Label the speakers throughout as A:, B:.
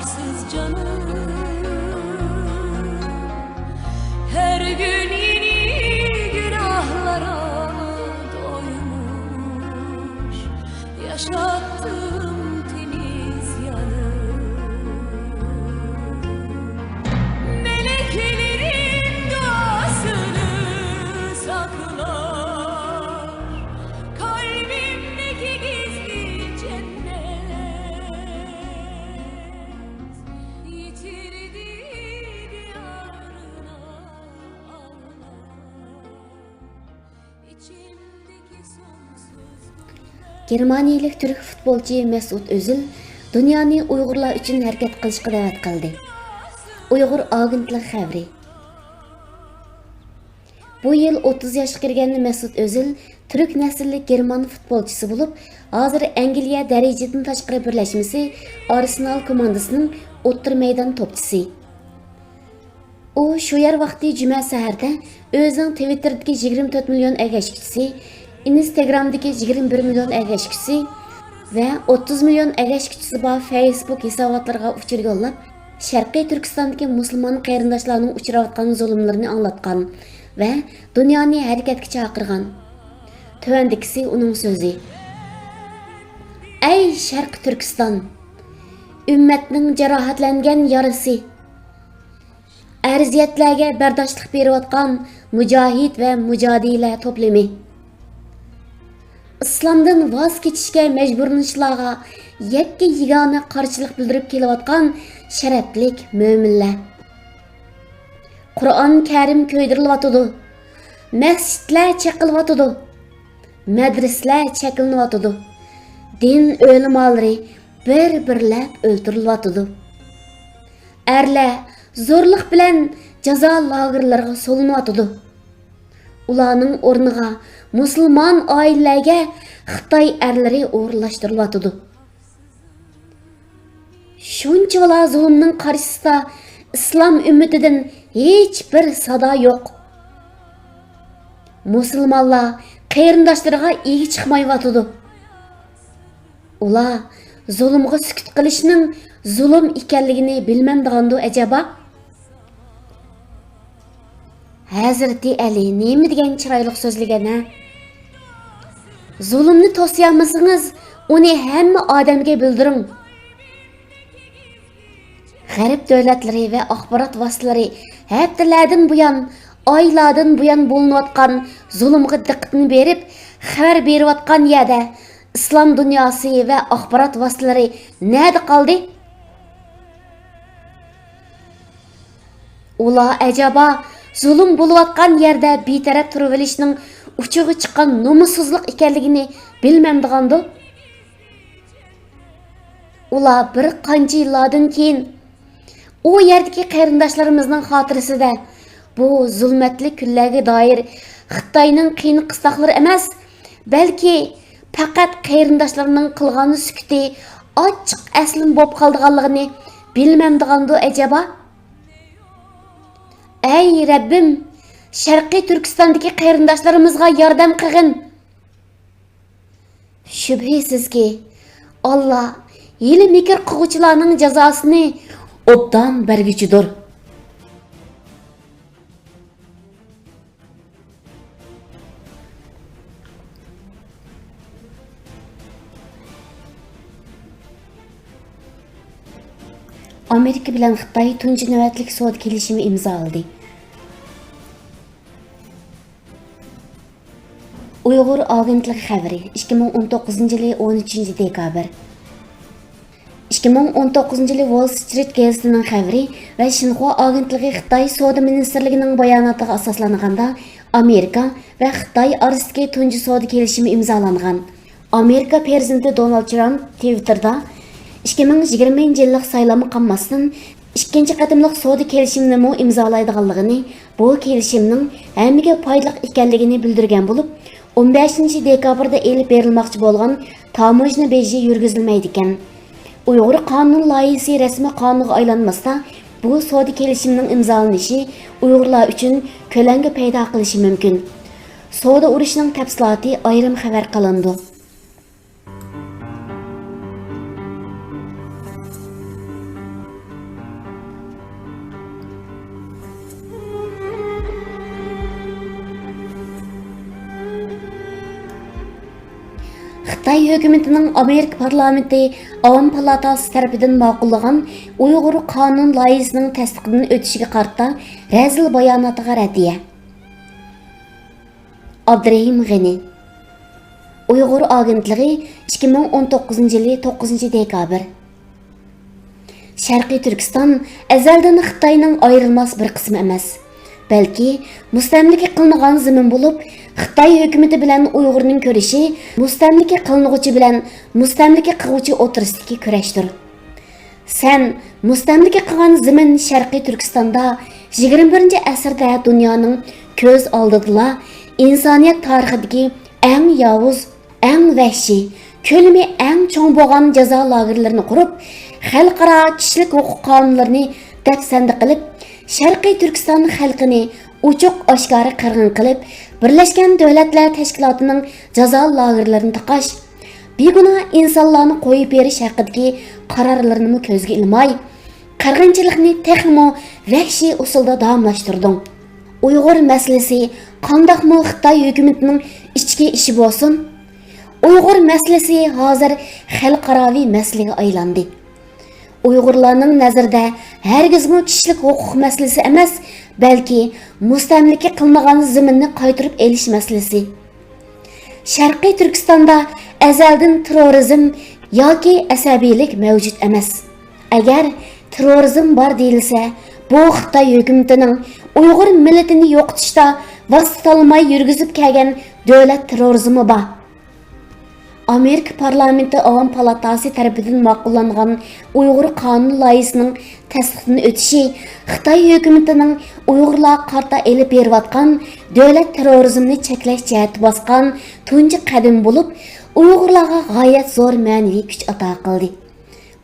A: arsız canım. Her gün yeni günahlara doymuş, yaşattım temiz yarım. Meleklerin duasını saklar kalbimdeki gizli cennet. Yitirdi diyarına ağlar, içimdeki sonsuz
B: Germaniyalik Türk futbolchi Mesut Özil dunyoni Uyg'urlar uchun harakat qilishga da'vat qildi. Uyg'ur agentlik xabari. Bu yil 30 yoshga kirgan Mesut Özil Türk naslli German futbolchisi bo'lib, hozir Angliya darajadan tashqari birlashmasi Arsenal komandasining o'ttir maydon topchisi. U shu yer vaqti juma saharda o'zining Twitter'dagi 24 million ergashchisi, Instagram'dagi 21 million ergashchisi ve 30 million ergashchisi bor Facebook hisobotlarga uchur yo'llab, Sharqiy Turkistondagi musulmon qarindoshlarning uchrayotgan zulmlarini anglatgan ve dunyoni harakatga chaqirgan. Tövendikisi uning so'zi. Ey Sharq Turkiston, ummatning jarohatlangan yarasi, arziyatlarga bardoshlik berayotgan mujohid ve mujodila to'plami. İslamdan vaz kechishga majburlanishlarga yakka yagona qarshilik bildirib kelayotgan sharaflik mo'minlar. Qur'on Karim ko'ydirilyotidi. Masjidlar chaqilyotidi. Madrasalar chaqilyotidi. Din o'limolari bir-birlab o'ltirilyotidi. Erlar zo'rlik bilan jazo lagerlariga solinyotidi. Ularning o'rniga musulmon oilalarga Xitoy erlari o'rlashtiryotidi. Shunchalar zulmning qarshisida islom ummatidan hech bir sado yo'q. Musulmonlar qarindoshlariga ega chiqmayotidi. Ular zulmga sukut qilishning zulm ekanligini bilmamdigandi ajaba? Hazreti Ali nima degan chiroyli so'zlagan ha? Zulmni to'sayolmasangiz, uni hamma odamga bildiring. G'arb davlatlari va axborot vositalari haftalardan buyon, oylardan buyon bo'linayotgan zulmga diqqatni berib, xabar berayotgan yerda islom dunyosi va axborot vositalari nada qoldi? Ular ajaba zulm bo'layotgan yerda betaraf turib olishning uchiga chiqqan nomussizlik ekanligini bilmamdigandi. Ular bir qancha yillardan keyin u yerdagi qarindoshlarimizning xotirasida bu zulmatli kunlarga doir Xitoyning qiyin qistoqlari emas, balki faqat qarindoshlarining qilgan sukuti ochiq aslim bo'lib qolganligini bilmamdigandi ajaba? Ey Rabbim, Sharqiy Turkistondagi qarindoshlarimizga yordam qilgin. Shubhisizki, Alloh hili mikr qiluvchilarning jazosini obdan berguchidir. Amerika bilan Xitoy tunji navbatlik savdo kelishimi imzoladi. Uyg'ur agentligi xabari 2019-yili 13-dekabr. 2019-yili Wall Street gazetining xabari va Xinhua agentligi Xitoy savdo ministrligining bayonotiga asoslanganda Amerika va Xitoy orasidagi tunji savdo kelishimi imzolangan. Amerika prezidenti Donald Trump Twitterda 2020-yillik saylama qanmasdan ikkinchi qadamliq savdo kelishimini imzolaydiganligini, bu kelishimning hammaga foydali ekanligini bildirgan bo'lib, 15-dekabrda elib berilmoqchi bo'lgan tamojna beji yurgizilmaydi ekan. Uyg'ur qonun loyihasi rasmiy qonunga aylanmasda, bu savdo kelishimining imzolanishi Uyg'urlar uchun ko'langi paydo qilishi mumkin. Savdo urushining tafsiloti ayrim xabar qilindi. Xitoy hukumatining Amerika parlamenti Avam palatasi tarafidan ma'qullagan Uyg'ur qonun loyihasining tasdiqdan o'tishiga qarata razil bayonotiga raddiya. Abdurahim G'ani Uyg'ur agentligi 2019-yili 9-dekabr. Sharqiy Turkiston azaldan Xitoyning ayrılmaz bir qismi emas, balki mustamlika qilingan zamin bo'lib, Xitoy hukumati bilan Uyg'urning ko'rishi mustamlika qilinuvchi bilan mustamlika qiluvchi o'tirisidagi kurashdir. Sen mustamlika qilgan zamin Sharqiy Turkistonda 21-asrda dunyoning ko'z oldida insoniyat tarixidagi eng yovuz, eng vahshiy, ko'lami eng cho'ng bo'lgan jazo lagerlarini qurib, xalqaro kishilik huquq qonunlarini dafsanda qilib, Sharqiy Turkiston xalqini uchuq oshkora qirg'in qilib, Birlashgan Davlatlar Tashkilotining jazo lagerlarini taqash, begunoh insonlarni qo'yib berish haqidagi qarorlarini ko'zga ilmay, qirg'inchilikni texmo vahshiy usulda davomlashtirding. Uyg'ur masalasi qandaqmi Xitoy hukumatining ichki ishi bo'lsin, Uyg'ur masalasi hozir xalqaro masalaga aylandi. Uyg'urlarning nazarida hargizmi kishilik huquq masalasi emas, balki mustamlika qilmagan zaminni qaytarib elish masalasi. Sharqiy Turkistonda azaldan terrorizm yoki asabiylik mavjud emas. Agar terrorizm bor deyilsa, bu Xitoy hukumatining Uyg'ur millatini yo'qotishda vositalamay yurgizib kelgan davlat terrorizmi bor. Amerika parlamenti Avam palatasi tarafidan ma'qullangan Uyg'ur qonun loyihasining tasdiqdan o'tishi Xitoy hukumatining Uyg'urlar qarta elib berayotgan davlat terrorizmini cheklash jihati bosgan tunji qadam bo'lib, Uyg'urlarga g'oyat zo'r ma'naviy kuch ato qildi.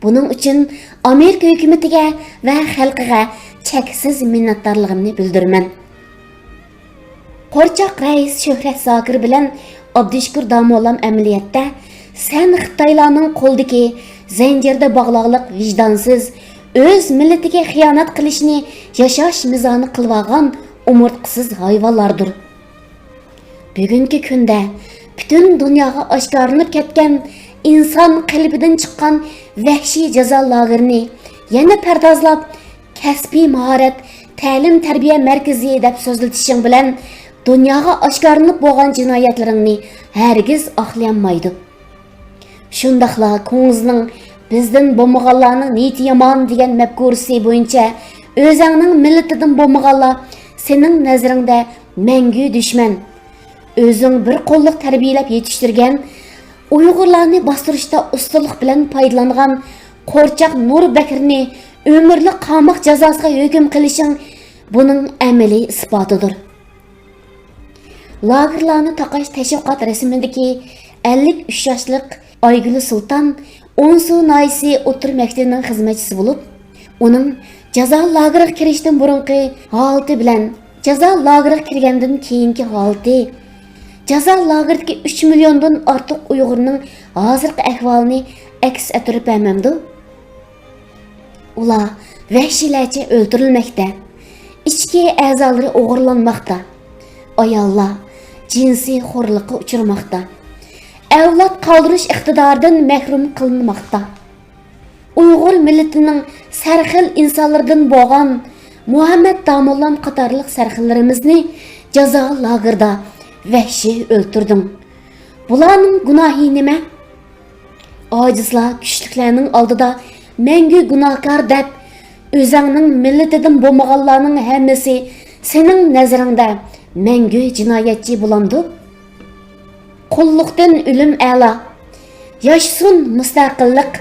B: Buning uchun Amerika hukumatiga va xalqiga cheksiz minnatdorligimni bildiraman. Qo'rchoq rais Shuhrat Zokir bilan Abdishkur Damolam amaliyotda sen Xitoylarning qo'ldagi zanjirda bog'liqlik vijdonsiz, o'z millatiga xiyonat qilishni yashash mizoni qilib olgan umurtqisiz hayvonlardir. Bugungi kunda butun dunyoga oshkorlanib ketgan inson qalbidan chiqqan vahshiy jazo lagerini yana pardozlab, kasbiy mahorat ta'lim-tarbiya markazi deb so'zlatishing bilan dunyoga oshkorlanib bo'lgan jinoyatlaringni hargiz oqlamaydi. Shundaqla ko'ngizning bizdan bo'lmaganlarning niyati yomon degan mafkurasi bo'yicha o'zingning millatidan bo'lmaganlar sening nazaringda mangu dushman. O'zing bir qo'lliq tarbiyalab yetishtirgan, Uyg'urlarni bostirishda ustalik bilan foydalangan Qo'rchoq Nur Bakirni umrlik qamoq jazosiga hukm qilishing buning amaliy isbotidir. Lagerlarni taqash tashviqot rasmidagi 53 yoshlik Aygul Sultan Onsu Naysi o'tir maktabining xizmatchisi bo'lib, uning jazo lageriga kirishdan burungi holati bilan jazo lageriga kirgandan keyingi holati, jazo lageridagi 3 milliondan ortiq Uyg'urning hozirgi ahvolini aks ettirib bermamdi. Ular vahshiylarcha o'ldirilmoqda, ichki a'zolari o'g'irlanmoqda, ayollar jinsiy xo'rlikqa uchramoqda, avlod qoldirish iqtidoridan mahrum qilinmoqda. Uyg'ur millatining sarxil insonlardan bo'lgan Muhammad Damollam qatorliq sarxillarimizni jazo lagerda vahshiy o'ldirdim. Bularning gunohi nima? Ojizlar kuchliklarning oldida mangu gunohkor deb o'zingning millatidan bo'lmaganlarning hammasi sening nazaringda mangu jinoyatchi bo'landi. Qulluqdan o'lim a'lo. Yashsun mustaqillik.